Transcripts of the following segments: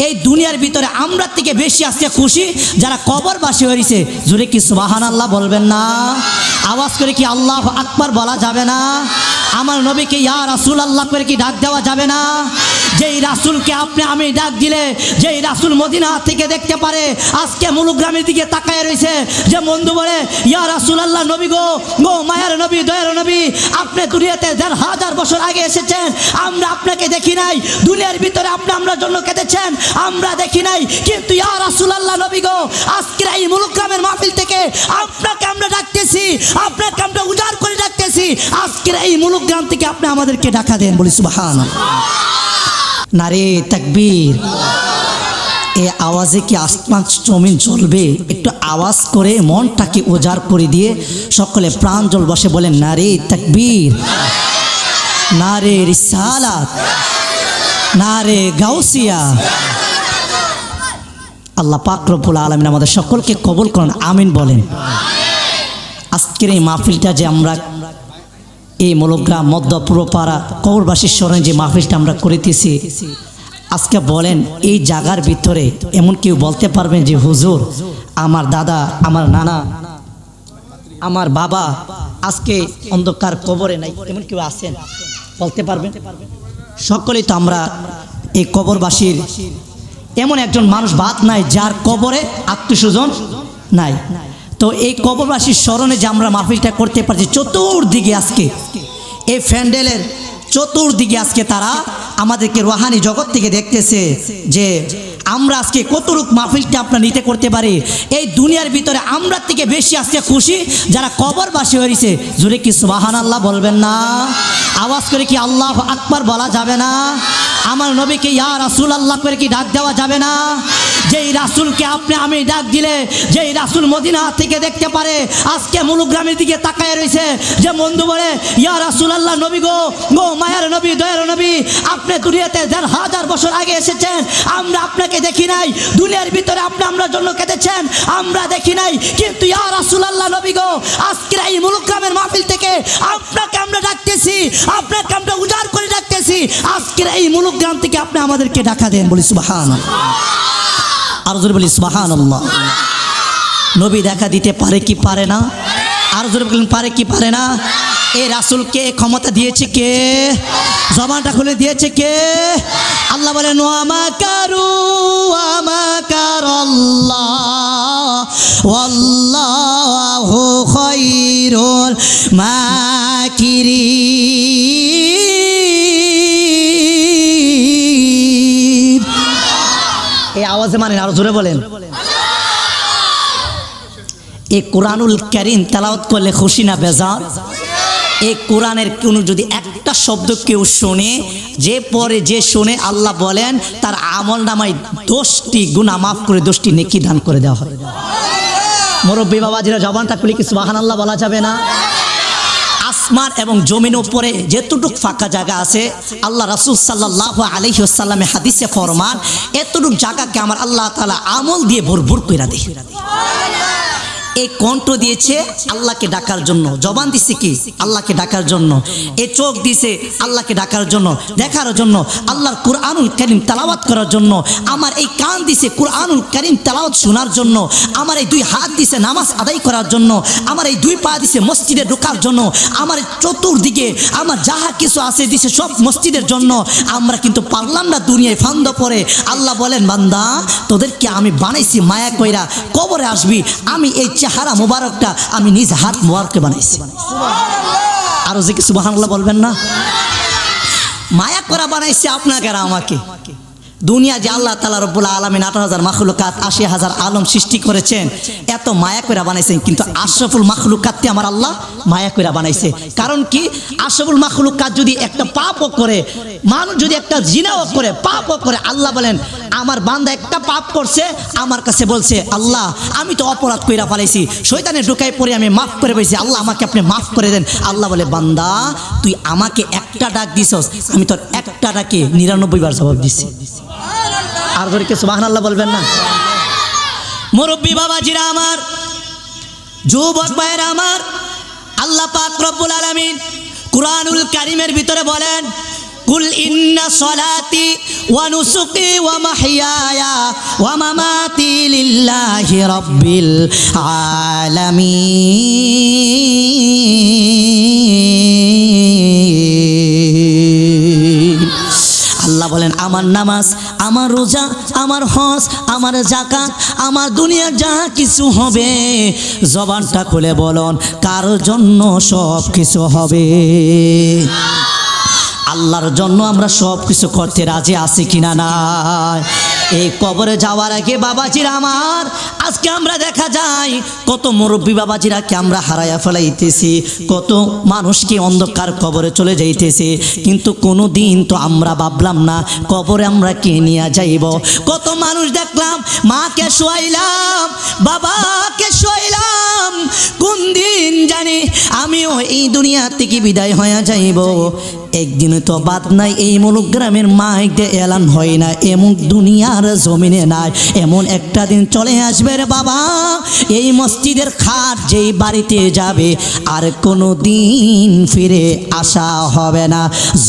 এই দুনিয়ার ভিতরে আমরা থেকে বেশি আজকে খুশি যারা কবরবাসী হয়েছে। জোরে কি সুবহানাল্লাহ বলবেন না? আওয়াজ করে কি আল্লাহু আকবার বলা যাবে না? আমার নবীকে ইয়া রাসূলুল্লাহ করে কি ডাক দেওয়া যাবে না? যেই রাসূলকে আপনি আমি ডাক দিলে যেই রাসূল মদিনা থেকে দেখতে পারে, আজকে মুলুগ্রামের দিকে তাকায় রয়েছে, যে বন্ধু বলে ইয়া রাসূলুল্লাহ নবী গো, গো মায়ার নবী, দয়ার নবী, আপনি দুনিয়াতে ১,৫০০ বছর আগে এসেছেন, আমরা আপনাকে দেখি নাই। দুনিয়ার ভিতরে আপনি আমরা জন্য কেঁদেছেন, আমরা দেখি নাই, কিন্তু ইয়া রাসূলুল্লাহ নবী গো, আজকের এই মুলুগ্রামের মাহফিল থেকে আপনাকে আমরা ডাকতেছি, আপনাকে আমরা উজাড় করে ডাকতেছি, আজকের এই মুলুগ্রাম থেকে আপনি আমাদেরকে ডাকা দেন। বলি সুবহানাল্লাহ, নারে তাকবীর। এই আওয়াজে কি আসমান জমিন চলবে? একটু আওয়াজ করে মনটাকে উজাড় করে দিয়ে সকলে প্রাণ জল বসে বলেন নারে তাকবীর, নারে রিসালাত, নারে গাউসিয়া। আল্লাহ পাক রব্বুল আলামিন আমাদের সকলকে কবুল করুন, আমিন বলেন। আজকের এই মাহফিলটা যে আমরা এই মুলুগ্রাম মধ্যপুরপাড়া কবরবাসীর স্মরণে যে মাহফিলটা আমরা করিতেছি, আজকে বলেন এই জায়গার ভিতরে এমন কেউ বলতে পারবেন যে হুজুর আমার দাদা, আমার নানা, আমার বাবা আজকে অন্ধকার কবরে নাই, এমন কেউ আছেন? বলতে পারবেন? সকলেই তো আমরা এই কবরবাসীর এমন একজন মানুষ বাদ নাই যার কবরে আত্মীয়স্বজন নাই। তো এই কবরবাসীর স্মরণে যে আমরা মাহফিলটা করতে পারছি, চতুর্দিকে আজকে এই প্যান্ডেলের চতুর্দিকে আজকে তারা আমাদেরকে রুহানি জগৎ থেকে দেখতেছে যে আমরা আজকে কতটুক মাহফিলটা আমরা নিতে করতে পারি। এই দুনিয়ার ভিতরে আমরা থেকে বেশি আজকে খুশি যারা কবরবাসী হয়েছে। জোরে কি সুবহানাল্লাহ বলবেন না? আওয়াজ করে কি আল্লাহু আকবার বলা যাবে না? আমার নবীকে ইয়া রাসূলুল্লাহ করে কি ডাক দেওয়া যাবে না? যেই রাসূলকে আপনি আমি ডাক দিলে যেই রাসূল মদিনা থেকে দেখতে পারে, আজকে মুলুগ্রামের দিকে তাকায় রয়েছে, যে বন্ধু বলে ইয়া রাসূলুল্লাহ নবী গো, গো মায়ার নবী, দয়ার নবী, আপনি দুনিয়াতে ১,৫০০ বছর আগে এসেছেন, আমরা আপনাকে দেখি নাই। দুনিয়ার ভিতরে আপনি আমরা জন্য কেঁদেছেন, আমরা দেখি নাই, কিন্তু ইয়া রাসূলুল্লাহ নবী গো, আজকের এই মুলুগ্রামের মাহফিল থেকে আপনাকে আমরা ডাকতেছি, আপনাকে আমরা উজাড় করে ডাকতেছি, আজকের এই মুলুগ্রাম থেকে আপনি আমাদেরকে ডাকা দেন। বলি সুবহানাল্লাহ, আর জোরে বলি সুবহানাল্লাহ। নবী দেখা দিতে পারে কি পারে না? আর জোরে বলেন পারে কি পারে না? এই রাসূলকে ক্ষমতা দিয়েছে কে? জবানটা খুলে দিয়েছে কে? আল্লাহ বলেন ওয়া মাকারু ওয়া মাকারাল্লাহ ওয়াল্লাহু খায়রুল মাকিরিন। এই আওয়াজে মানেন, আরো জোরে বলেন। এই কোরআনুল কারীম তেলাওয়াত করলে খুশি না বেজার? এই কোরআনের কোনো যদি একটা শব্দ কেউ শোনে, যে পরে যে শোনে, আল্লাহ বলেন তার আমল নামায় 10টি গুনাহ মাফ করে 10টি নেকি দান করে দেওয়া হবে। মুরব্বী বাবাজিরা জবানটা খুলে কি সুবহানাল্লাহ বলা যাবে না? আসমান এবং জমিন উপরে যেতটুক ফাঁকা জায়গা আছে, আল্লাহ রাসূল সাল্লাল্লাহু আলাইহি ওয়াসাল্লামে হাদিসে ফরমান, এতটুক জায়গাকে আমার আল্লাহ তাআলা আমল দিয়ে ভরপুর কইরা দেয়। এই কণ্ঠ দিয়েছে আল্লাহকে ডাকার জন্য, জবান দিছে কি আল্লাহকে ডাকার জন্য, এই চোখ দিছে আল্লাহকে ডাকার জন্য, দেখার জন্য, আল্লাহর কুরআনুল কারীম তেলাওয়াত করার জন্য, আমার এই কান দিছে কুরআনুল কারীম তেলাওয়াত শোনার জন্য, আমার এই 2 হাত দিছে নামাজ আদায় করার জন্য, আমার এই 2 পা দিছে মসজিদে ঢোকার জন্য, আমার চতুর্দিকে আমার যাহা কিছু আছে দিছে সব মসজিদের জন্য। আমরা কিন্তু পারলাম না দুনিয়ায় ফান্দ পরে। আল্লাহ বলেন বান্দা তোদেরকে আমি বানাইছি মায়া কইরা, কবরে আসবি, আমি এই চেহারা মুবারকটা আমি নিজ হাত মুবারকে বানাইছি। আরো যে কি সুবহানাল্লাহ বলবেন না? মায়া করা বানাইছে আপনাকে আর আমাকে। দুনিয়া যে আল্লাহ তাআলা রব্বুল আলামিন 18,000 মাখলুকাত 80,000 আলম সৃষ্টি করেছেন, এত মায়া করে বানাইছেন, কিন্তু আশরাফুল মাখলুকাতকে আমার আল্লাহ মায়া করে বানাইছে। কারণ কি? আশরাফুল মাখলুকাত যদি একটা পাপও করে, মানুষ যদি একটা জিনাও করে, পাপও করে, আল্লাহ বলেন আমার বান্দা একটা পাপ করছে, আমার কাছে বলছে আল্লাহ আমি তো অপরাধ কইরা ফেলেছি, শয়তানে ঢুকাই পড়ে আমি মাফ করে বলছি, আল্লাহ আমাকে আপনি মাফ করে দেন। আল্লাহ বলে বান্দা তুই আমাকে একটা ডাক দিছস, আমি তোর একটা ডাকে 99 বার জবাব দিছি। আর ধরে কি সুবহানাল্লাহ বলবেন না? মুরব্বী বাবাজিরা আমার, যুবক ভাইরা আমার, আল্লাহ পাক রব্বুল আলামিন কুরআনুল কারীমের ভিতরে বলেন, কুল ইন্না সলাতি ওয়া নুসুকি ওয়া মাহইয়ায়া ওয়া মামাতি লিল্লাহি রাব্বিল আলামিন। আল্লাহ বলেন আমার নামাজ, আমার রোজা, আমার হজ, আমার যাকাত, আমার দুনিয়ার যা কিছু হবে, জবানটা খুলে বলুন কার জন্য সব কিছু হবে? আল্লাহর জন্য আমরা সব কিছু করতে রাজি আছি কিনা না? এই কবরে যাওয়ার আগে বাবাজিরা আমার, আজকে আমরা দেখা যায় কত মুরব্বী বাবাজিরাকে আমরা হারাইয়া ফেলাইতেছি, কত মানুষকে অন্ধকার কবরে চলে যাইতেছে, কিন্তু কোনো দিন তো আমরা ভাবলাম না কবরে আমরা কে নিয়ে যাইব। কত মানুষ দেখলাম মাকে শোয়াইলাম, বাবাকে শোয়াইলাম, কোন দিন জানি আমিও এই দুনিয়া থেকে বিদায় হয়ে যাইব। একদিন তো বাদ নাই এই মুলুক গ্রামের মাইকে এলান হয় না, এমন দুনিয়ার জমিনে নাই, এমন একটা দিন চলে আসবে রে বাবা, এই মসজিদের খাট যেই বাড়িতে যাবে আর কোনো দিন ফিরে আসা হবে না।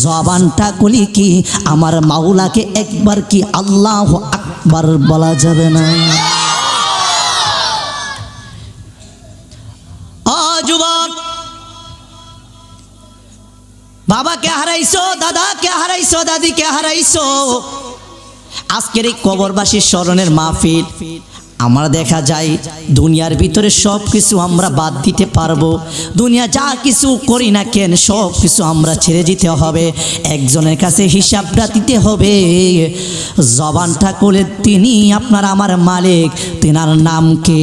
জবানটা খুলি কি আমার মাওলাকে একবার কি আল্লাহু আকবার বলা যাবে না? ও যুবক, বাবাকে হারাইছো, দাদাকে হারাইছো, দাদিকে হারাইছো, আজকের এই কবরবাসীর স্মরণের মাহফিল। আমরা দেখা যায় দুনিয়ার ভিতরে সব কিছু আমরা বাদ দিতে পারবো, দুনিয়া যা কিছু করি না কেন সব কিছু আমরা ছেড়ে দিতে হবে, একজনের কাছে হিসাবটা দিতে হবে। জবানটা করে তিনি আপনার আমার মালিক, তিনার নাম কে?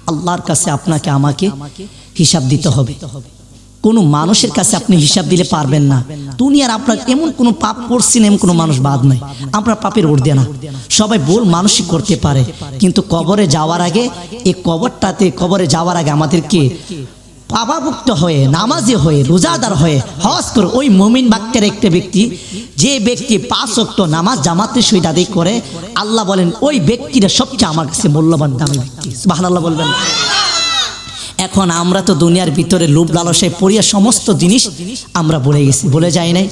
আল্লাহর কাছে আপনাকে আমাকে হিসাব দিতে হবে। কোনো মানুষের কাছে আপনি হিসাব দিলে পারবেন না। দুনিয়ার আপনার এমন কোনো পাপ করছেন এমন কোনো মানুষ বাদ নাই, আমরা পাপের ঊর্ধ্বে না, সবাই ভুল মানুষই করতে পারে, কিন্তু কবরে যাওয়ার আগে এই কবরে যাওয়ার আগে আমাদেরকে পাপামুক্ত হয়ে, নামাজি হয়ে, রোজাদার হয়ে হজ করে ওই মুমিন বাক্যের একটা ব্যক্তি, যে ব্যক্তি 5 ওয়াক্ত নামাজ জামাতের সহিত আদায় করে, আল্লাহ বলেন ওই ব্যক্তিটা সবচেয়ে আমার কাছে মূল্যবান দামি ব্যক্তি। সুবহানাল্লাহ বলবেন। এখন আমরা তো দুনিয়ার ভিতরে লোভ লালসায় পড়িয়া সমস্ত জিনিস আমরা ভুলে গেছি, ভুলে যাই নাই,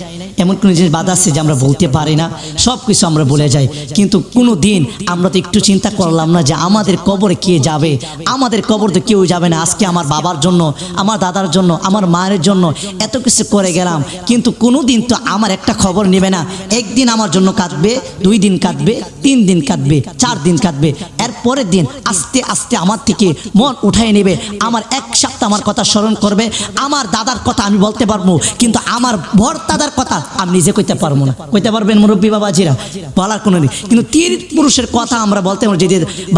এমন কোনো জিনিস বাধা আছে যে আমরা বলতে পারি না, সব কিছু আমরা ভুলে যাই। কিন্তু কোনো দিন আমরা তো একটু চিন্তা করলাম না যে আমাদের কবরে কে যাবে? আমাদের কবর তো কেউ যাবে না। আজকে আমার বাবার জন্য, আমার দাদার জন্য, আমার মায়ের জন্য এত কিছু করে গেলাম, কিন্তু কোনো দিন তো আমার একটা খবর নেবে না। একদিন আমার জন্য কাঁদবে, 2 দিন কাঁদবে, 3 দিন কাঁদবে, 4 দিন কাঁদবে, এর পরের দিন আস্তে আস্তে আমার থেকে মন উঠাই নেবে, আমার 1 সপ্তাহ আমার কথা স্মরণ করবে। আমার দাদার কথা আমি বলতে পারবো, কিন্তু আমার বর দাদার কথা আমি নিজে কইতে পারবো না। কইতে পারবেন মুরব্বী বাবাজিরা? বলার কোনো নেই। কিন্তু 3 পুরুষের কথা আমরা বলতে পারবো, যে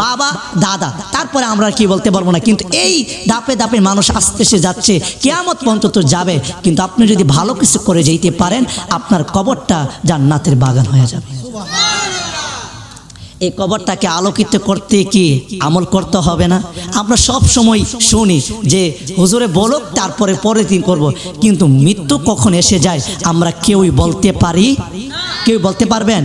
বাবা দাদা, তারপরে আমরা কি বলতে পারবো না। কিন্তু এই ধাপে ধাপে মানুষ আস্তে আস্তে যাচ্ছে, কিয়ামত পর্যন্ত যাবে। কিন্তু আপনি যদি ভালো কিছু করে যেতে পারেন, আপনার কবরটা জান্নাতের বাগান হয়ে যাবে। এই কবরটাকে আলোকিত করতে কি আমল করতে হবে না? আমরা সব সময় শুনি যে হুজুরে বলুক তারপরে পরের দিন করব, কিন্তু মৃত্যু কখন এসে যায় আমরা কেউই বলতে পারি? কেউ বলতে পারবেন?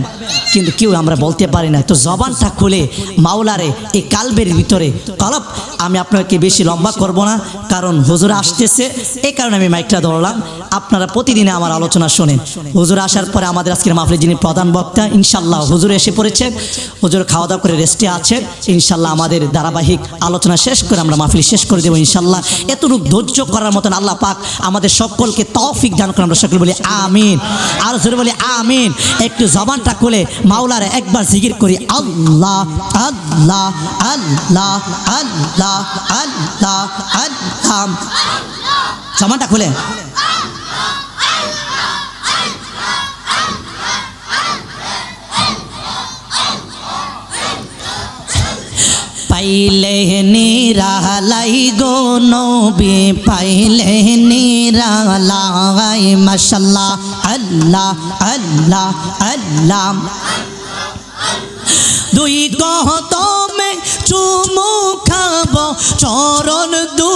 কিন্তু কেউ আমরা বলতে পারি না। তো জবানটা খুলে মাওলারে এই কালবের ভিতরে কলব, আমি আপনাকে বেশি লম্বা করব না, কারণ হুজুর আসতেছে, এই কারণে আমি মাইকটা ধরলাম। আপনারা প্রতিদিনে আমার আলোচনা শোনেন। হুজুর আসার পরে আমাদের আজকের মাহফিলে যিনি প্রধান বক্তা, ইনশাল্লাহ হুজুর এসে পড়েছেন, হুজুর খাওয়া দাওয়া করে রেস্টে আছেন। ইনশাল্লাহ আমাদের ধারাবাহিক আলোচনা শেষ করে আমরা মাহফিল শেষ করে দেবো ইনশাল্লাহ। এতটুকু ধৈর্য করার মতন আল্লাহ পাক আমাদের সকলকে তৌফিক দান করে, আমরা সকলে বলি আমিন। আর জোরে বলি আমিন। একটু জবানটা খুলে মাওলারে একবার জিকির করি, আল্লাহ আল্লাহ আল্লাহ আল্লাহ আল্লাহ আল্লাহ। জবানটা খুলে পাইলে নিরালাই গো নবী, পাইলে নিরালাই, মাশাআল্লাহ আল্লাহ আল্লাহ আল্লাহ। 2 কদমে চুমু খাবো, চরণ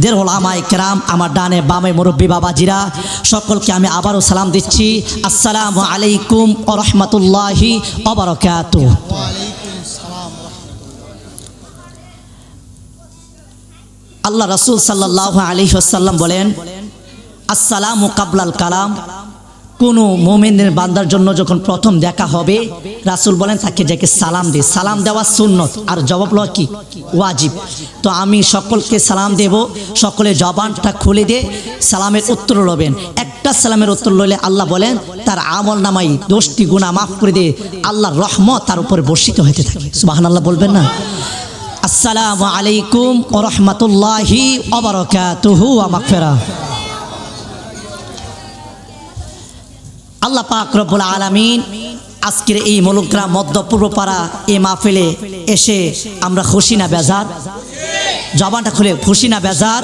দের ওলামায়ে কেরাম, আমার ডানে বামে মুরব্বী বাবাজিরা, সকলকে আমি আবারও সালাম দিচ্ছি। আসসালামু আলাইকুম ওয়া রাহমাতুল্লাহি ওয়া বারাকাতুহু। আল্লাহ রাসূল সাল্লাল্লাহু আলাইহি ওয়াসাল্লাম বলেন, আসসালামু কাবলাল কালাম। কোনো মুমিনের বান্দার জন্য যখন প্রথম দেখা হবে, রাসূল বলেন তাকে যাকে সালাম দে। সালাম দেওয়া সুন্নত, আর জবাব লওয়া কি ওয়াজিব। তো আমি সকলকে সালাম দেব, সকলে জবানটা খুলে দিয়ে সালামের উত্তর লবেন। একটা সালামের উত্তর লইলে আল্লাহ বলেন তার আমল নামাই 10টি গুনাহ মাফ করে দিয়ে আল্লাহর রহমত তার উপরে বর্ষিত হতে থাকে। সুবহানাল্লাহ বলবেন না? আসসালামু আলাইকুম ওয়া রাহমাতুল্লাহি ওয়া বারাকাতুহু ওয়া মাগফিরাহ। আল্লাহ পাক রব্বুল আলামিন আজকের এই মলুগ্রাম মধ্য পূর্বপাড়া এই মাহফিলে এসে আমরা খুশি না বেজার? জবানটা খুলে, খুশি না বেজার?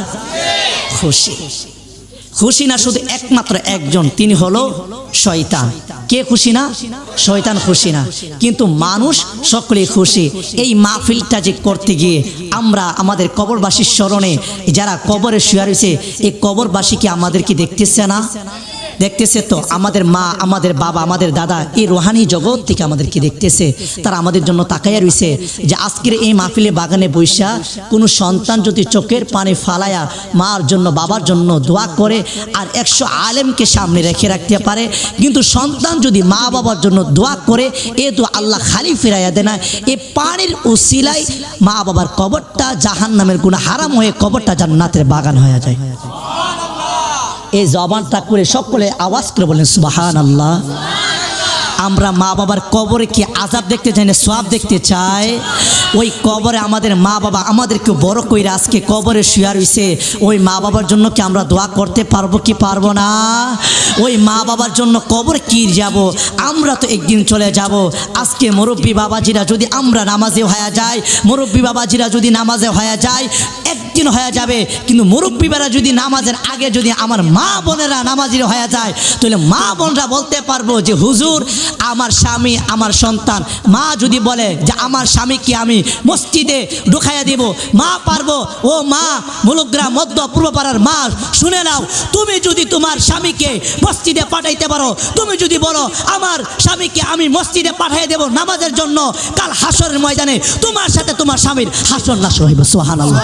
খুশি। খুশি না শুধু একমাত্র একজন, তিনি হলো শয়তান। কে খুশি না? শয়তান খুশি না, কিন্তু মানুষ সকলেই খুশি। এই মাহফিলটা যে করতে গিয়ে আমরা আমাদের কবরবাসীর স্মরণে, যারা কবরে শুয়ে রয়েছে, এই কবরবাসীকে আমাদেরকে দেখতেছে না? দেখতেছে তো। আমাদের মা, আমাদের বাবা, আমাদের দাদা এই রোহানি জগৎ থেকে আমাদেরকে দেখতেছে। তারা আমাদের জন্য তাকাইয়া রয়েছে যে আজকের এই মাহফিলে বাগানে বৈশা কোনো সন্তান যদি চোখের পানি ফালায়া মার জন্য, বাবার জন্য দোয়া করে, আর 100 আলেমকে সামনে রেখে রাখতে পারে, কিন্তু সন্তান যদি মা বাবার জন্য দোয়া করে, এ দোয়া আল্লাহ খালি ফিরাইয়া দেয় না। এই পানির উসিলায় মা বাবার কবরটা জাহান্নামের গুনাহ হারাম হয়ে কবরটা জান্নাতের বাগান হয়ে যায়। এই জবানটা করে সকলে আওয়াজ করে বলেন সুবহানাল্লাহ। আমরা মা বাবার কবরে কি আযাব দেখতে চাই না সওয়াব দেখতে চাই? ওই কবরে আমাদের মা বাবা আমাদেরকে বড় কইরা আজকে কবরে শুয়ে রইছে, ওই মা বাবার জন্য কি আমরা দোয়া করতে পারবো কি পারবো না? ওই মা বাবার জন্য কবরে কি যাব? আমরা তো একদিন চলে যাব। আজকে মুরব্বী বাবাজিরা যদি আমরা নামাজে হয়ে যায়, মুরব্বী বাবাজিরা যদি নামাজে হয়ে যায়, একদিন হয়ে যাবে। কিন্তু মুরব্বীরা যদি নামাজের আগে যদি আমার মা বোনেরা নামাজির হয়ে যায়, তাহলে মা বোনরা বলতে পারবো যে হুজুর আমার স্বামী, আমার সন্তান। মা যদি বলে যে আমার স্বামীকে আমি মসজিদে ঢুকাইয়া দেব, মা পারবো। ও মা, মুলুগ্রাম মধ্য পূর্বপাড়ার মা, শুনে নাও, তুমি যদি তোমার স্বামীকে মসজিদে পাঠাইতে পারো, তুমি যদি বলো আমার স্বামীকে আমি মসজিদে পাঠিয়ে দেব নামাজের জন্য, কাল হাসরের ময়দানে তোমার সাথে তোমার স্বামীর হাসর নাসর হইব। সুবহানাল্লাহ।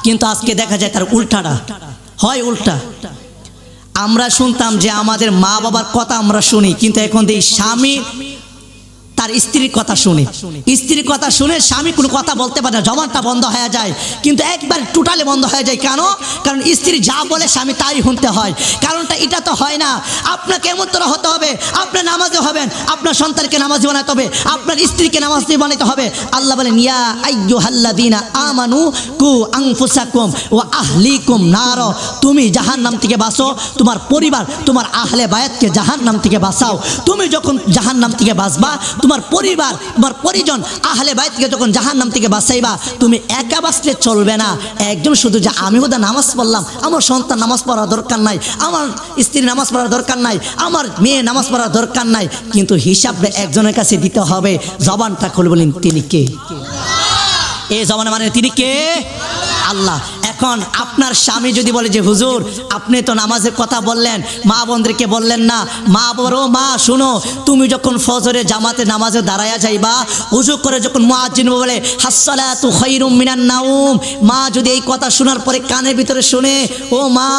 কিন্তু আজকে দেখা যায় তার উল্টাটা হয়। উল্টা আমরা শুনতাম যে আমাদের মা বাবার কথা আমরা শুনি, কিন্তু এখন এই স্বামী তার স্ত্রীর কথা শুনে, স্ত্রীর কথা শুনে স্বামী কোনো কথা বলতে পারে না, জবানটা বন্ধ হয়ে যায়। কিন্তু একবার টোটালি বন্ধ হয়ে যায়। কেন? কারণ স্ত্রী যা বলে স্বামী তাই শুনতে হয়। কারণটা এটা তো হয় না। আপনাকে এমন তোরা হতে হবে, আপনার নামাজে হবেন, আপনার সন্তানকে নামাজি বানাতে হবে, আপনার স্ত্রীকে নামাজি বানাতে হবে। আল্লাহ বলেন ইয়া আইয়ুহাল্লাযীনা আমানু কু আনফুসাকুম ওয়া আহলিকুম নার। তুমি জাহান্নাম থেকে বাঁচো, তোমার পরিবার, তোমার আহলে বায়াতকে জাহান্নাম থেকে বাঁচাও। তুমি যখন জাহান্নাম থেকে বাঁচবা, তোমার পরিবার, তোমার পরিজন, আহলে বাইতকে যখন জাহান্নাম থেকে বাঁচাইবা, তুমি একা বাঁচলে চলবে না। একজন শুধু যে আমি বোধ নামাজ পড়লাম, আমার সন্তান নামাজ পড়ার দরকার নাই, আমার স্ত্রী নামাজ পড়ার দরকার নাই, আমার মেয়ে নামাজ পড়ার দরকার নাই, কিন্তু হিসাবটা একজনের কাছে দিতে হবে। জবানটা খুলে বলেন তিনি কে? এই জবানে মানে তিনি কে? আল্লাহ। এখন আপনার স্বামী যদি বলে যে হুজুর আপনি তো নামাজের কথা বললেন, মা বোনদেরকে বললেন না, মা বলো মা শুনো, তুমি যখন ফজরে জামাতে নামাজে দাঁড়ায়া যাইবা, উজু করে যখন মুয়াজ্জিন বলে হাসসালাতু খায়রুম মিনান নাওম, মা যদি এই কথা শোনার পরে কানের ভিতরে শুনে, ও মা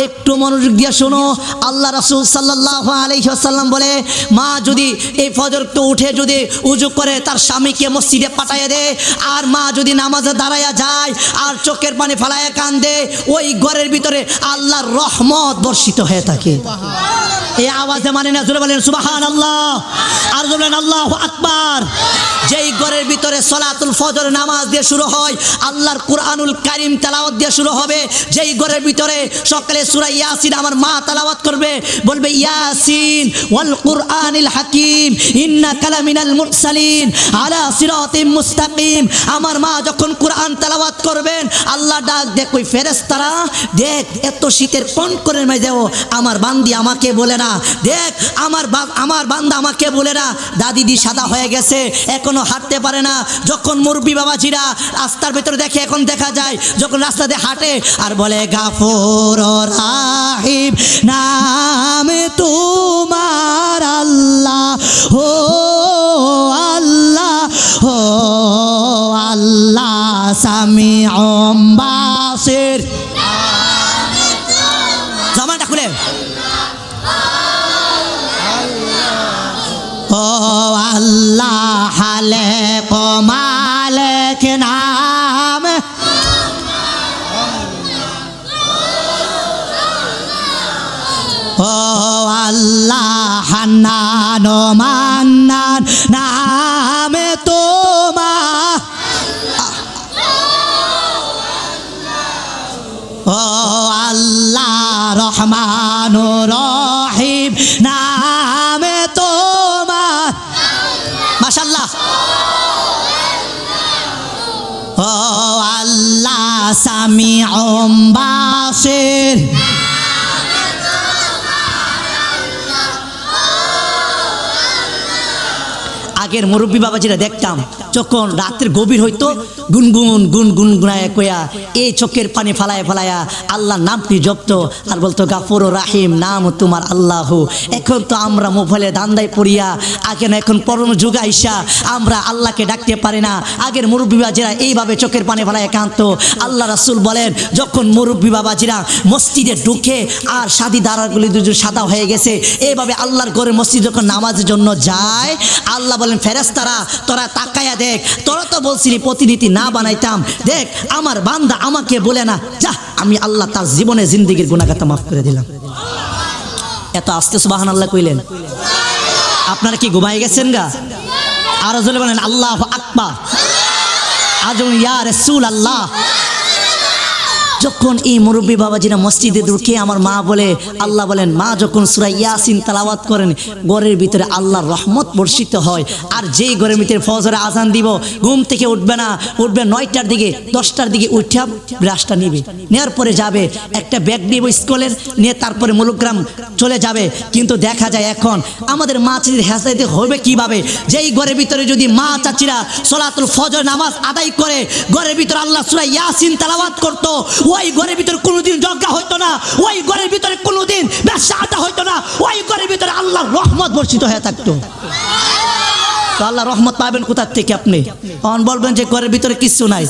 একটু মনোযোগ দিয়ে শোনো, আল্লাহ রাসূল সাল্লাল্লাহু আলাইহি ওয়াসাল্লাম বলে মা যদি এই ফজর তো উঠে যদি উজু করে তার স্বামীকে মসজিদে পাঠাইয়া দেয়, আর মা যদি নামাজে দাঁড়ায়া যায় আর চোখের পানি ফালায়া কান্দে, ওই ঘরের ভিতরে আল্লাহর রহমত বর্ষিত হয়ে থাকে। এই আওয়াজে মানে না, জোরে বলেন সুবহানাল্লাহ, আর জোরে বলেন আল্লাহু আকবার। যেই ঘরের ভিতরে সালাতুল ফজর নামাজ দিয়ে শুরু হয়, আল্লাহর কুরআনুল কারীম তেলাওয়াত দিয়ে শুরু হবে, যেই ঘরের ভিতরে সকালে সূরা ইয়াসিন আমার মা তেলাওয়াত করবে, বলবে ইয়াসিন ওয়াল কুরআনিল হাকীম ইন্নাকা লামিনাল মুরসালিন আলা সিরাতিম মুস্তাকিম। আমার মা যখন কুরআন তেলাওয়াত করবেন, আল্লাহ ডাক দেখ ওই ফেরেশতারা, দেখ এত শীতের কোন করে মেজাও আমার বান্দি আমাকে বলে না। দেখ আমার বান্দা আমাকে বলে না দাদিদি সাদা হয়ে গেছে, এখনো হাঁটতে পারে না। যখন মুরব্বী বাবাজিরা রাস্তার ভেতরে দেখে, এখন দেখা যায় যখন রাস্তা দিয়ে হাঁটে আর বলে গাফুর রাহিম নাম তোমার আল্লাহ, ও আল্লাহ, ও আল্লাহ সামিউম বাসির। জামানটা খুলে, ও আল্লাহ খালেক ও মালিক নাম, ও আল্লাহ হান্নান ও মান্নান নামে তোমার, ও আল্লাহ রহমান ও রহিম নামে তোমার। মাশাআল্লাহ। ও আল্লাহ সামিউম বাসির। আগের মুরব্বী বাবাজিরা দেখতাম যখন রাতের গভীর হইতো গুনগুন গুনগুনায় কয়া এই চোখের পানি ফালায় ফালায়া আল্লাহর নামটি জপতো আর বলতো গাফুর রাহিম নাম তোমার আল্লাহ। এখন তো আমরা মোবাইলে দান্দায় পড়িয়া আগে না, এখন পরম যুগ আইসা আমরা আল্লাহকে ডাকতে পারি না। আগের মুরব্বী বাবাজিরা এইভাবে চোখের পানি ফালায় কাঁদতো। আল্লাহ রাসূল বলেন যখন মুরব্বী বাবাজিরা মসজিদে ঢুকে আর সাদি দাঁড়াগুলি দুজন সাদা হয়ে গেছে, এইভাবে আল্লাহর ঘরে মসজিদ যখন নামাজের জন্য যায়, আল্লাহ বলেন ফেরেশতারা তোরা তাকায়া দেখ, তোরা তো বলছিলি প্রতিনিধি না বানাইতাম, দেখ আমার বান্দা আমাকে বলে না, যা আমি আল্লাহ তার জীবনে জিন্দেগির গুনাহগাতা মাফ করে দিলাম। এত আস্তে সুবহানাল্লাহ কইলেন। আপনারা কি ঘুমাই গেছেন গা? আর জোরে বলেন আল্লাহু আকবার, আজম ইয়া রাসূলুল্লাহ। যখন এই মুরব্বী বাবাজিরা মসজিদে ঢুকে আমার মা বলে, আল্লাহ বলেন মা যখন সূরা ইয়াসিন তেলাওয়াত করেন ঘরের ভিতরে আল্লাহর রহমত বর্ষিত হয়। আর যেই ঘরের ভিতরে ফজরে আজান দিব ঘুম থেকে উঠবে না, উঠবে 9টার দিকে 10টার দিকে উঠা ব্রাশটা নিবে, নেওয়ার পরে যাবে একটা ব্যাগ নিব স্কুলের, নিয়ে তারপরে মুলুগ্রাম চলে যাবে। কিন্তু দেখা যায় এখন আমাদের মা চাচির হেসাইতে হবে কিভাবে? যেই ঘরের ভিতরে যদি মা চাচিরা সলাতুল ফজর নামাজ আদায় করে ঘরের ভিতরে আল্লাহ সূরা ইয়াসিন তেলাওয়াত করতো, ওই ঘরের ভিতরে কোনোদিন ঝগড়া হইতো না, ওই ঘরের ভিতরে কোনোদিন ব্যবসা আড্ডা হইতো না, ওই ঘরের ভিতরে আল্লাহর রহমত বর্ষিত হয়ে থাকতো। তো আল্লাহ রহমত পাবেন কোথার থেকে? আপনি অন বলবেন যে ঘরের ভিতরে কিছু নাই,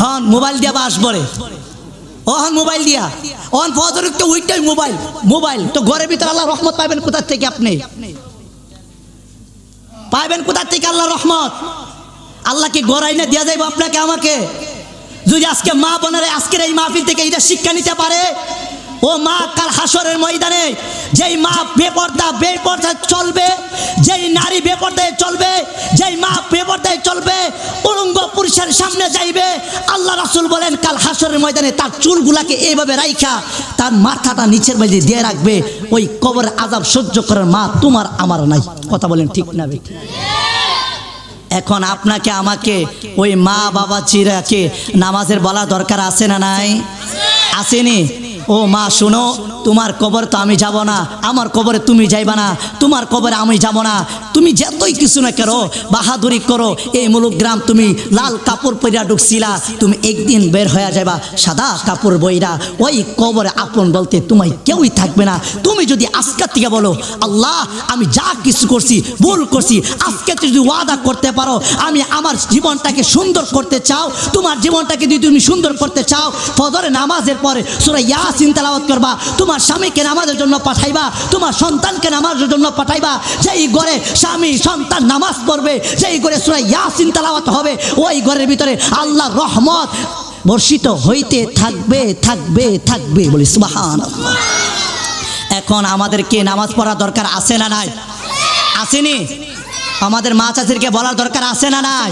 হন মোবাইল দিয়া বাস বলে, অহন মোবাইল দিয়া অন ফজর তো ওইটাই মোবাইল মোবাইল, তো ঘরের ভিতরে আল্লাহ রহমত পাবেন কোথার থেকে? আপনি পাবেন কোথার থেকে আল্লাহ রহমত? আল্লাহকে গড়াই না দেওয়া যাইব আপনাকে আমাকে? যদি আজকে মা বোনেরা আজকের এই মাহফিল থেকে এটা শিক্ষা নিতে পারে, ও মা কাল হাসরের ময়দানে যেই মা বেপর্দায় চলবে, যেই নারী বেপর্দায় চলবে, যেই মা বেপর্দায় চলবে, উলঙ্গ পুরুষের সামনে যাইবে, আল্লাহ রাসূল বলেন কাল হাসরের ময়দানে তার চুলগুলাকে এইভাবে রাইখা তার মাথাটা নিচের মধ্যে দিয়ে রাখবে। ওই কবরের আযাব সহ্য করার মা তোমার আমার নাই। কথা বলেন ঠিক না বেঠিক? এখন আপনাকে আমাকে ওই মা বাবা চিরাকে নামাজের বলা দরকার আছে না নাই? আসেনি? ও মা শুনো, তোমার কবর তো আমি যাব না, আমার কবরে তুমি যাইবা না, তোমার কবরে আমি যাব না। তুমি যতই কিছু না করো, বাহাদুরি করো, এই মুলুগ্রাম তুমি লাল কাপড় পরিয়া ঢুকছিলা, তুমি একদিন বের হয়ে যাবা সাদা কাপড় বইরা। ওই কবরে আপন বলতে তোমায় কেউই থাকবে না। তুমি যদি আজকের থেকে বলো আল্লাহ আমি যা কিছু করছি ভুল করছি, আজকে যদি ওয়াদা করতে পারো আমি আমার জীবনটাকে সুন্দর করতে চাও, তোমার জীবনটাকে যদি তুমি সুন্দর করতে চাও, ফজরে নামাজের পরে সূরা ইয়াসিন তেলাওয়াত করবা, তোমার স্বামীকে নামাজের জন্য পাঠাইবা, তোমার সন্তানকে নামাজের জন্য পাঠাইবা। যেই ঘরে স্বামী সন্তান নামাজ পড়বে, যেই ঘরে সূরা ইয়াসিন তেলাওয়াত হবে, ওই ঘরের ভিতরে আল্লাহর রহমত বর্ষিত হইতে থাকবে থাকবে থাকবে। বলি সুবহানাল্লাহ। এখন আমাদেরকে নামাজ পড়া দরকার আছে না নাই? আসেনি? আমাদের মা চাচিরকে বলার দরকার আছে না নাই?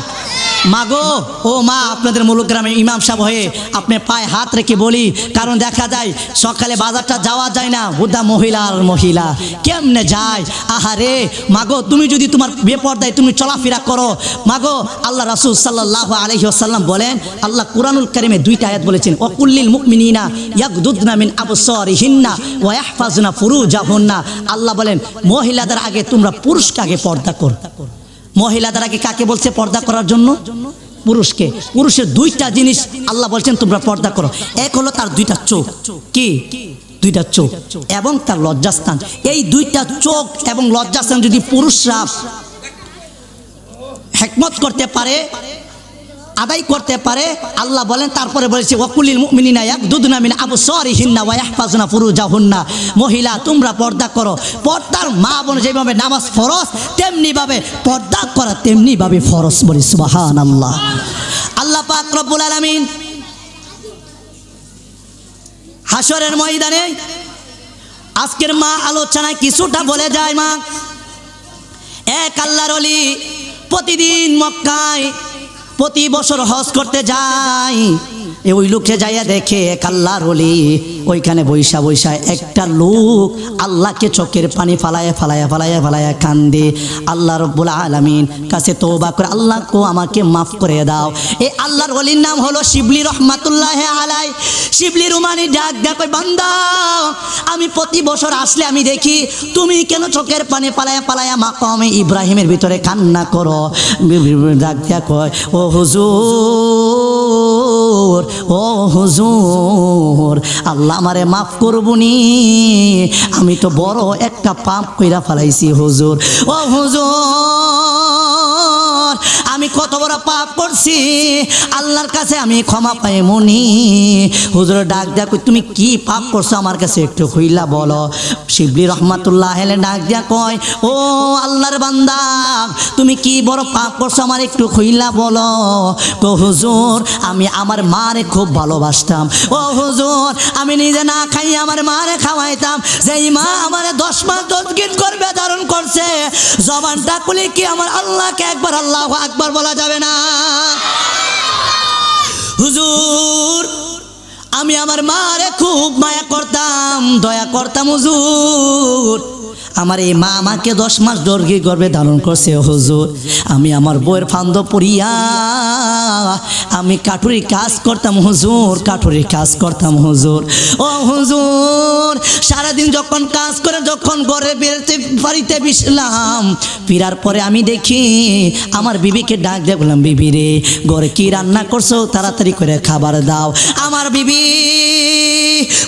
মাগো ও মা, আপনাদের মুলুক গ্রামে ইমাম সাহেব হয়ে আপনি পায়ে হাত রেখে বলি, কারণ দেখা যায় সকালে বাজারটা যাওয়া যায় না, বুদ্ধা মহিলা কেমনে যায়। আহারে মাগো, তুমি যদি তোমার বেপরদায় তুমি চলাফেরা করো, মাগো আল্লাহ রাসূল সাল্লাল্লাহু আলাইহি ওয়াসাল্লাম বলেন, আল্লাহ কুরআনুল কারীমে দুইটা আয়াত বলেছেন, ওয়াকুল্লিল মুমিনিনা ইয়াগদুদনা মিন আবসারিহিন্না ওয়া ইয়াহফাজনা ফুরুজাহুন্না। আল্লাহ বলেন মহিলাদের আগে তোমরা পুরুষকে আগে পর্দা করো। মহিলাদের আগে কাকে বলছে পর্দা করার জন্য? পুরুষকে। পুরুষের দুইটা জিনিস আল্লাহ বলছেন তোমরা পর্দা করো। এক হলো তার দুইটা চোখ, কি দুইটা চোখ, এবং তার লজ্জাস্থান। এই দুইটা চোখ এবং লজ্জাস্থান যদি পুরুষরা হিকমত করতে পারে, আদায় করতে পারে, আল্লাহ বলেন, তারপরে বলেছে ওয়াকুলিল মুমিনিনা ইয়াগদুদনা মিন আবসারিহিন্না ওয়া ইয়াহফাজনা ফুরুজাহুন্না। মহিলা তোমরা পর্দা করো। পর্দার মা বোন যেভাবে নামাজ ফরজ, তেমনি ভাবে পর্দা করা তেমনি ভাবে ফরজ। বলি সুবহানাল্লাহ। আল্লাহ পাক রব্বুল আলামিন হাশরের ময়দানে আজকের মা আলোচনায় কিছুটা বলে যায়। মা এক আল্লাহর ওলি প্রতিদিন মক্কায় প্রতি বছর হজ করতে যায়। ওই লোককে যাইয়া দেখে এক আল্লাহর ওলি ওইখানে বৈশা একটা লোক আল্লাহকে চোখের পানি ফালায়া কান্দে। আল্লাহ রব্বুল আলামিন কাছে তওবা করে, আল্লাহ কো আমাকে মাফ করে দাও। এই আল্লাহর ওলির নাম হলো শিবলি রহমাতুল্লাহি আলাই। শিবলি রুমানি ডাক দেখো, বান্দা আমি প্রতি বছর আসলে আমি দেখি তুমি কেন চোখের পানি ফালায়া মাকামে ইব্রাহিমের ভিতরে কান্না করো। ডাক দেখো, ও হুজুর, ও হুজুর, আল্লাহ আমারে মাফ করবনি, আমি তো বড় একটা পাপ কইরা ফেলাইছি হুজুর। ও হুজুর, আমি কত বড় পাপ করছি, আল্লাহর কাছে আমি ক্ষমা পাইমনি। হুজুর ডাক দেখো, তুমি কি পাপ করছো আমার কাছে একটু কইলা বলো। শিবলি রহমাতুল্লাহ ডাক দিয়া কয়, ও আল্লাহর বান্দা, তুমি কি বড় পাপ করছো আমার একটু কইলা বলো। কো হুজুর, আমি আমার মারে খুব ভালোবাসতাম। ও হুজুর, আমি নিজে না খাই আমার মারে খাওয়াইতাম। যেই মা আমারে 10 মাস 10 দিন করবে ধারণ করছে, জবানটা খুলে কি আমার আল্লাহকে একবার আল্লাহু আকবার বলা যাবে না? হুজুর, আমি আমার মারে খুব মায়া করতাম, দয়া করতাম। হুজুর, আমার এই মা আমাকে 10 মাস গর্ভে ধারণ করছে। হুজুর, আমি আমার বউয়ের ফান্দ পড়িয়া আমি কাঠুরি কাজ করতাম। হুজুর, কাঠুরি কাজ করতাম। হুজুর, ও হুজুর, সারাদিন যখন কাজ করে যখন ঘরে বেরোতে বাড়িতে বিছলাম, ফিরার পরে আমি দেখি আমার বিবিকে ডাক দিয়ে বললাম, বিবি রে, ঘরে কি রান্না করছো, তাড়াতাড়ি করে খাবার দাও। আমার বিবি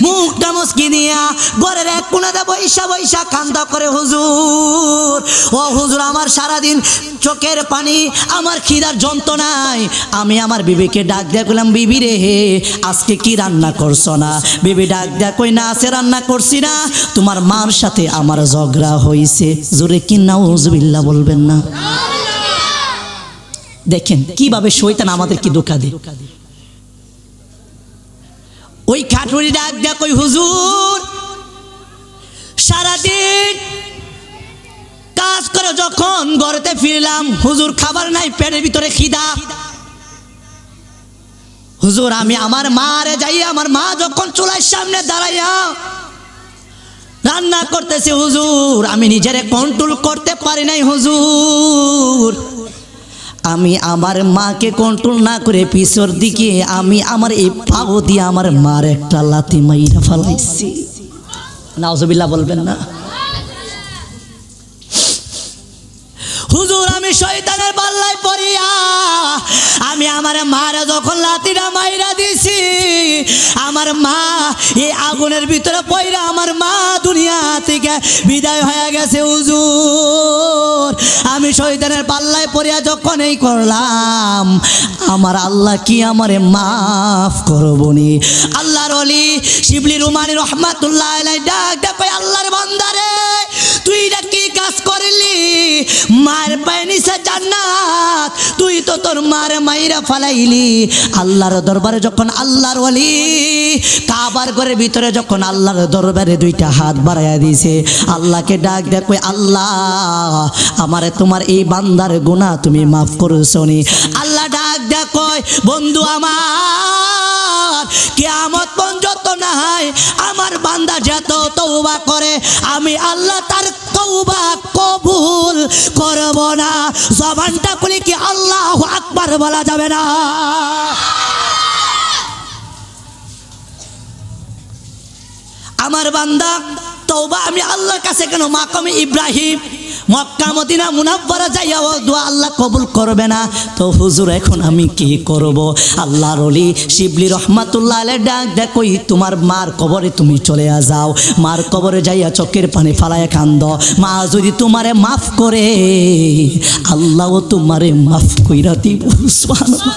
মুখটা মুচকি দিয়া ঘরের এক কোণাতে বৈশা কান্দা করে। হুজুর, ও হুজুর, আমার সারাদিন চোখের পানি, আমার খিদার যন্ত্রণায় আমি আমার বিবিকে ডাক দিয়া কইলাম, বিবি রে, আজকে কি রান্না করছো না? বিবি ডাক দিয়া কই, না আছে রান্না করছি না, তোমার মার সাথে আমার ঝগড়া হইছে। জোরে কি নাউজুবিল্লাহ বলবেন না? দেখেন কিভাবে শয়তান আমাদের কি ধোঁকা দেয়। ওই কাঠুরি ডাক দেয়া কই, হুজুর, সারাদিন কাজ করে যখন ঘরেতে ফিরলাম, হুজুর খাবার নাই, পেটের ভিতরে খিদা। হুজুর, আমি আমার মারে যাই, আমার মা যখন চুলার সামনে দাঁড়াইয়া রান্না করতেছে, হুজুর, আমি নিজেরে কন্ট্রোল করতে পারি নাই। হুজুর, আমি আমার মাকে কন্ট্রোল না করে পিছর দিকে আমি আমার এই পাও দিয়ে আমার মার একটা লাথি মাইরা ফেলাইছি। নাউজুবিল্লাহ বলবেন না? হুজুর, আমি শয়তানের পাল্লায় পড়িয়া আমি আমার মারে যখন লাথিটা মাইরা দিছি, আমার মা এই আগুনের ভিতরে পড়া আমার মা দুনিয়া থেকে বিদায় হয়ে গেছে। হুজুর, আমি শয়তানের পাল্লায় পড়িয়া যখন এই করলাম, আমার আল্লাহ কি আমারে মাফ করবনি? আল্লাহর ওলি শিবলি রুমানি রহমাতুল্লাহ আলাইহি ডাক ডাক, আল্লাহর বান্দারে, তুই এটা কি কাজ করলি? মায়ের পায়ে নিচে জান্নাত, তুই তো তোর মারে মাইরা ফালাইলি। আল্লাহর দরবারে যখন আল্লাহর ওলি কাবার ঘরের ভিতরে যখন আল্লাহর দরবারে দুইটা হাত বাড়াইয়া দিয়েছে, আল্লাহকে ডাক দেখ, আল্লাহ আমারে তোমার এই বান্দার গুনাহ তুমি মাফ করছনি। আল্লাহ ডাক বন্ধু আমার, কিয়ামত পর্যন্ত না হয় আমার বান্দা যত তওবা করে আমি আল্লাহ তার তওবা কবুল করব না। জবানটা খুলে কি আল্লাহু আকবার বলা যাবে না? আমার বান্দা তওবা আমি আল্লাহর কাছে কেন মাকামে ইব্রাহিম মক্কা মদিনা মুনাফফারা যাইয়া ও দোয়া আল্লাহ কবুল করবে না? তো হুজুর এখন আমি কি করব? আল্লাহর ওলি শিবলি রহমাতুল্লাহ আলাইহি ডাক দেখই তোমার মার কবরে তুমি চলে যাও, মার কবরে যাইয়া চোখের পানি ফালায় কান্দ। মা যদি তোমারে মাফ করে আল্লাহও তোমারে মাফ কইরা দিব। সুবহানাল্লাহ।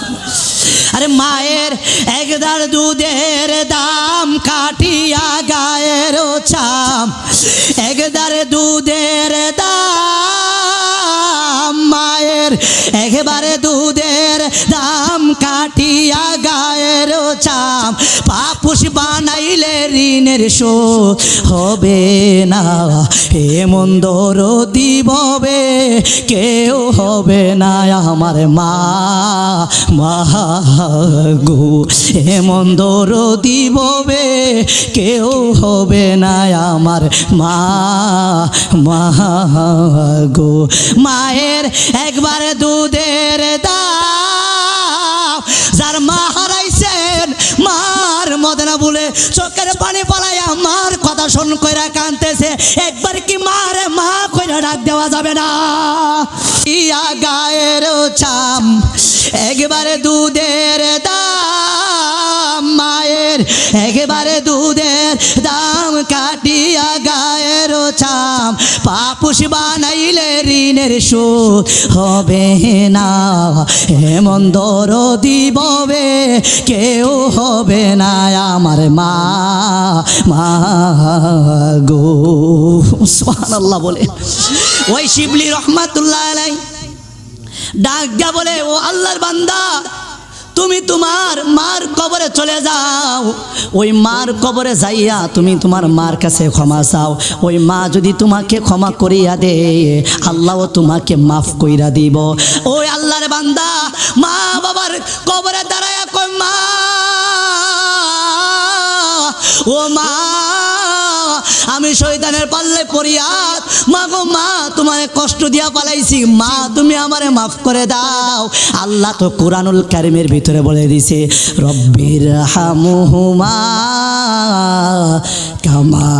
আরে মায়ের একদার দুধের দাম কাটিয়া গায়ের চাম, একদার দুধের দাম মায়ের একবারে দুধের দাম কাটিয়া গায়ের চাম, পাপুষ বানাইলে ঋণের শোধ হবে না। এমন দরদি হবে কেউ হবে না আমার মা, মা গো এমন দরদি হবে কেউ হবে না আমার মা, মা গো। মায়ের একবারে দুধের দাম, যার মা হারাইছেন মার মদনা বলে চোখের পানি পালাই আমার কথা শোন কইরা কাঁদতেছে, একবার কি মারে মা কইরা ডাক দেওয়া যাবে না? ইয়া গায়ের চাম একবারে দুধের দাম, মায়ের একবারে দুধের দাম কাটিয়া গায়ের চাম, পাপুষ বানাইলে ঋণের শোধ হবে না। এমন দরদি হবে কেউ হবে না আমার মা, মা গো। সুবহানাল্লাহ বলে ওই শিবলি রহমাতুল্লাহ আলাইহি ডাক দিয়া বলে, ও আল্লাহর বান্দা তুমি তোমার মার কবরে চলে যাও, ওই মার কবরে যাইয়া তুমি তোমার মার কাছে ক্ষমা চাও। ওই মা যদি তোমাকে ক্ষমা করিয়া দে আল্লাহও তোমাকে মাফ কইরা দিব। ওই আল্লাহর বান্দা মা বাবার কবরে দাঁড়ায়া কই, মা ও মা আমি শয়তানের পাল্লে পড়িয়া মা গো মা তোমারে কষ্ট দিয়া পালাইছি, মা তুমি আমারে মাফ করে দাও। আল্লাহ তো কোরআনুল কারীমের ভিতরে বলে দিছে, রব্বির হামহুমা কামা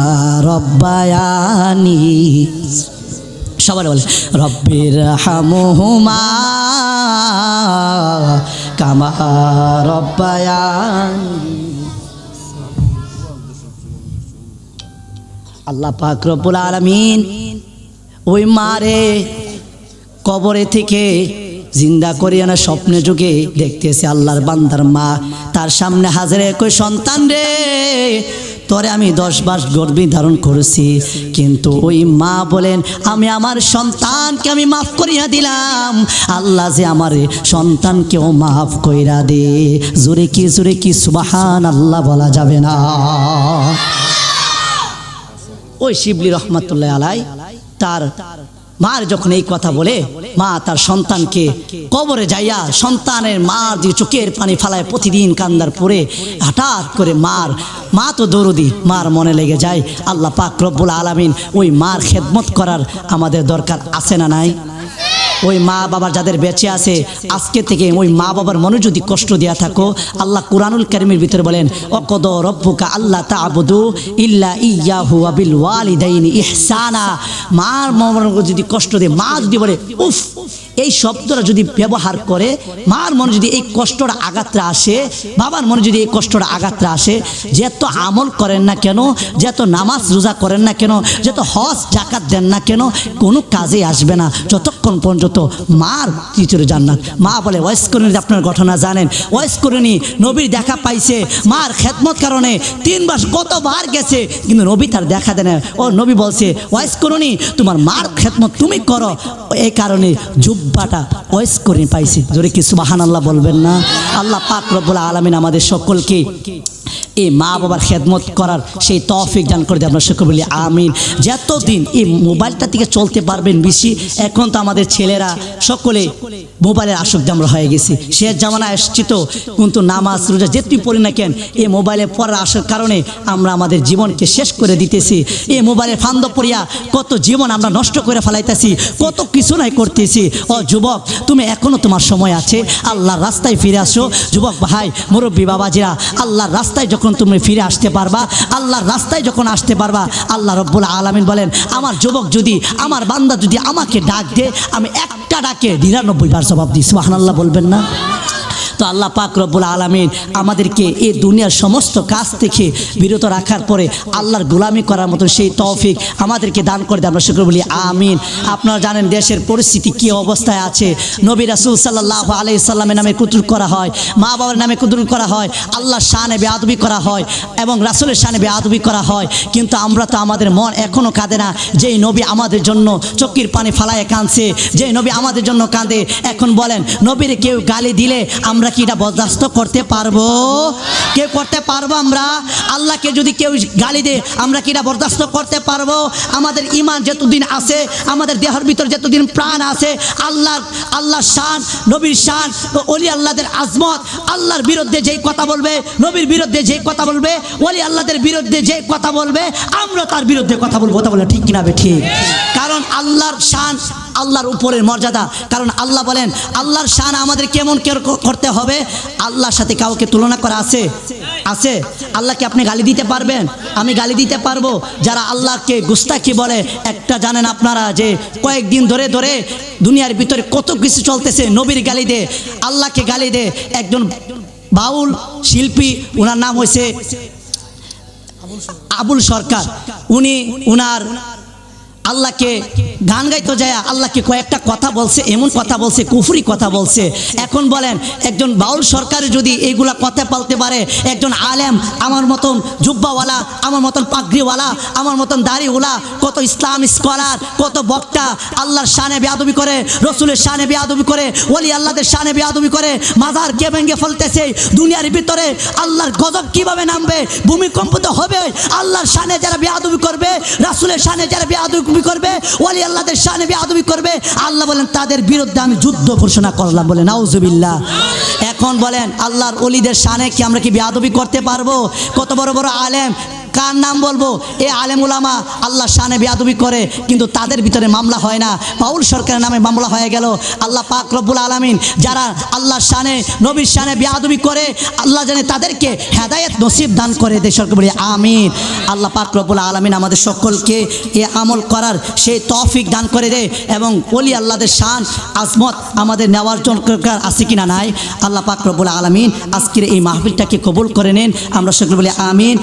রব্বায়ানি, সবাই বলে রব্বির হামহুমা কামা রব্বায়ানি। আল্লাহ পাক রব্বুল আলামিন ওই মারে কবরে থেকে জিন্দা করিয়া না স্বপ্নে যুগে দেখতেছে আল্লাহর বান্দার মা তার সামনে হাজিরে কই, সন্তান রে তোরে আমি 10 মাস গর্ভে ধারণ করেছি, কিন্তু ওই মা বলেন আমি আমার সন্তানকে আমি মাফ করিয়া দিলাম। আল্লাহ যে আমার সন্তানকেও মাফ কইরা দে। জোরে কি সুবহানাল্লাহ বলা যাবে না? ওই শিবলি রহমাতুল্লাহ আলাইহি তার মার যখন এই কথা বলে, মা তার সন্তানকে কবরে যাইয়া সন্তানের মার দিয়ে চোখের পানি ফালায় প্রতিদিন কান্দার পরে হঠাৎ করে মা তো দরদি, মার মনে লেগে যায়। আল্লাহ পাক রব্বুল আলামিন ওই মার খেদমত করার আমাদের দরকার আছে না নাই? ওই মা বাবার যাদের বেঁচে আছে আজকে থেকে ওই মা বাবার মনে যদি কষ্ট দেয়া থাকো, আল্লাহ কুরআনুল কারীমের ভিতরে বলেন, অকদ রব্বুকা আল্লাহ তা'বুদু ইল্লা ইয়াহু ওয়া বিল ওয়ালিদাইনি ইহসানা। মার মনে যদি কষ্ট দেয়, মা যদি বলে উফ, এই শব্দটা যদি ব্যবহার করে, মার মনে যদি এই কষ্টটা আঘাতটা আসে, বাবার মনে যদি এই কষ্টটা আঘাতটা আসে, যত আমল করেন না কেন, যত নামাজ রোজা করেন না কেন, যত হজ জাকাত দেন না কেন, কোনো কাজে আসবে না যতক্ষণ পর্যন্ত মার ভিতরে জান্নাত। মা বলে ওয়াইস করণী, আপনার ঘটনা জানেন, ওয়াইস করণী নবীর দেখা পাইছে মার খেদমত কারণে 3 মাস কতবার গেছে কিন্তু নবী তার দেখা দেয় না। ও নবী বলছে ওয়াইস করণী তোমার মার খেদমত তুমি করো, এই কারণে জুব্বাটা ওয়াইস করণী পাইছে। জোরে কি সুবহানাল্লাহ বলবেন না? আল্লাহ পাক রব্বুল আলামিন আমাদের সকলকে এই মা বাবার খেদমত করার সেই তৌফিক দান করে দেয়। আমরা সকলে বলি আমিন। যতদিন এই মোবাইলটা থেকে চলতে পারবেন বেশি, এখন তো আমাদের ছেলেরা সকলে মোবাইলের আসক্তি আমরা হয়ে গেছি। সে জামানা আসছি তো, কিন্তু নামাজ রোজা যেতুই পড়ি না কেন, এই মোবাইলে পড়ার আসার কারণে আমরা আমাদের জীবনকে শেষ করে দিতেছি। এই মোবাইলের ফান্দ পড়িয়া কত জীবন আমরা নষ্ট করে ফেলাইতেছি, কত কিছু নাই করতেছি। ও যুবক, তুমি এখনো তোমার সময় আছে, আল্লাহর রাস্তায় ফিরে আসো। যুবক ভাই, মুরব্বী বাবাজিরা, আল্লাহর রাস্তায় যখন তুমি ফিরে আসতে পারবা, আল্লাহর রাস্তায় যখন আসতে পারবা, আল্লাহ রব্বুল আলামিন বলেন, আমার যুবক যদি, আমার বান্দা যদি আমাকে ডাক দে, আমি একটা ডাকে 99 বার জবাব দিই। সুবহানাল্লাহ বলবেন না? তো আল্লাহ পাক রব্বুল আলামিন আমাদেরকে এই দুনিয়ার সমস্ত কাজ থেকে বিরত রাখার পরে আল্লাহর গোলামি করার মতো সেই তৌফিক আমাদেরকে দান করে দেয়। আমরা শুকর বলি আমিন। আপনারা জানেন দেশের পরিস্থিতি কী অবস্থায় আছে। নবী রাসূল সাল্লাল্লাহু আলাইহি সাল্লামের নামে কুতুল করা হয়, মা বাবার নামে কুতুল করা হয়, আল্লাহর শানে বেয়াদবি করা হয় এবং রাসূলের শানে বেয়াদবি করা হয়। কিন্তু আমরা তো, আমাদের মন এখনও কাঁদে না যেই নবী আমাদের জন্য চোখের পানি ফালায় কাঁদছে, যেই নবী আমাদের জন্য কাঁদে। এখন বলেন, নবীর কেউ গালি দিলে আমরা কি এটা বরদাস্ত করতে পারবো? কেউ করতে পারবো? আমরা আল্লাহকে যদি কেউ গালি দেয়, আমরা কি এটা বরদাস্ত করতে পারবো? আমাদের ঈমান যতদিন আছে, আমাদের দেহের ভিতর যতদিন প্রাণ আছে, আল্লাহর শান, নবীর শান, ওলি আল্লাহদের আজমত, আল্লাহর বিরুদ্ধে যেই কথা বলবে, নবীর বিরুদ্ধে যেই কথা বলবে, ওলি আল্লাহদের বিরুদ্ধে যেই কথা বলবে, আমরা তার বিরুদ্ধে কথা বলবো। কথা বলে ঠিক কিনা বে ঠিক? কারণ আল্লাহর শান, আল্লাহর উপরের মর্যাদা। কারণ আল্লাহ বলেন, আল্লাহর শান আমাদের কেমন করতে হবে? আল্লাহর সাথে কাউকে তুলনা করা আছে? আছে? আল্লাহকে আপনি গালি দিতে পারবেন? আমি গালি দিতে পারবো? যারা আল্লাহকে গুস্তাখি বলে, একটা জানেন আপনারা যে কয়েকদিন ধরে ধরে দুনিয়ার ভিতরে কত কিছু চলতেছে। নবীর গালি দে, আল্লাহকে গালি দে। একজন বাউল শিল্পী, ওনার নাম হয়েছে আবুল সরকার। উনি উনার আল্লাহকে গান গাইতে যায়, আল্লাহকে কয়েকটা কথা বলছে, এমন কথা বলছে, কুফরি কথা বলছে। এখন বলেন, একজন বাউল সরকার যদি এইগুলা কথা বলতে পারে, একজন আলেম আমার মতন জুব্বাওয়ালা, আমার মতন পাগড়িওয়ালা, আমার মতন দাড়িওয়ালা, কত ইসলাম স্কলার, কত বক্তা আল্লাহর শানে বেয়াদবি করে, রসুলের শানে বেয়াদবি করে, ওলি আল্লাহদের শানে বেয়াদবি করে, মাজার কে ভেঙে ফেলতেছে। দুনিয়ার ভিতরে আল্লাহর গজব কিভাবে নামবে, ভূমিকম্প তো হবে। আল্লাহর শানে যারা বেয়াদবি করবে, রাসূলের শানে যারা বেয়াদবি করবে, ওলি আল্লাহদের শানে বেয়াদবি করবে, আল্লাহ বলেন তাদের বিরুদ্ধে আমি যুদ্ধ ঘোষণা করলাম। বলে নাউজুবিল্লাহ। এখন বলেন, আল্লাহর ওলিদের শানে কি আমরা কি বেয়াদবি করতে পারবো? কত বড় বড় আলেম, কার নাম বলবো? এই আলেম উলামা আল্লাহ শানে বেয়াদবি করে, কিন্তু তাদের ভিতরে মামলা হয় না। বাউল সরকারের নামে মামলা হয়ে গেল। আল্লাহ পাক রব্বুল আলামিন যারা আল্লাহর শানে, নবীর শানে বেয়াদবি করে, আল্লাহ জানে তাদেরকে হেদায়েত নসিব দান করে দেয়। সরকার বলি আমিন। আল্লাহ পাক রব্বুল আলামিন আমাদের সকলকে এ আমল করার সেই তৌফিক দান করে দেয় এবং ওলি আল্লাহদের শান আজমত আমাদের নেওয়ার জন্য আছে কিনা নাই। আল্লাহ পাক রব্বুল আলামিন আজকের এই মাহফিলটাকে কবুল করে নেন। আমরা সকলে বলি আমিন।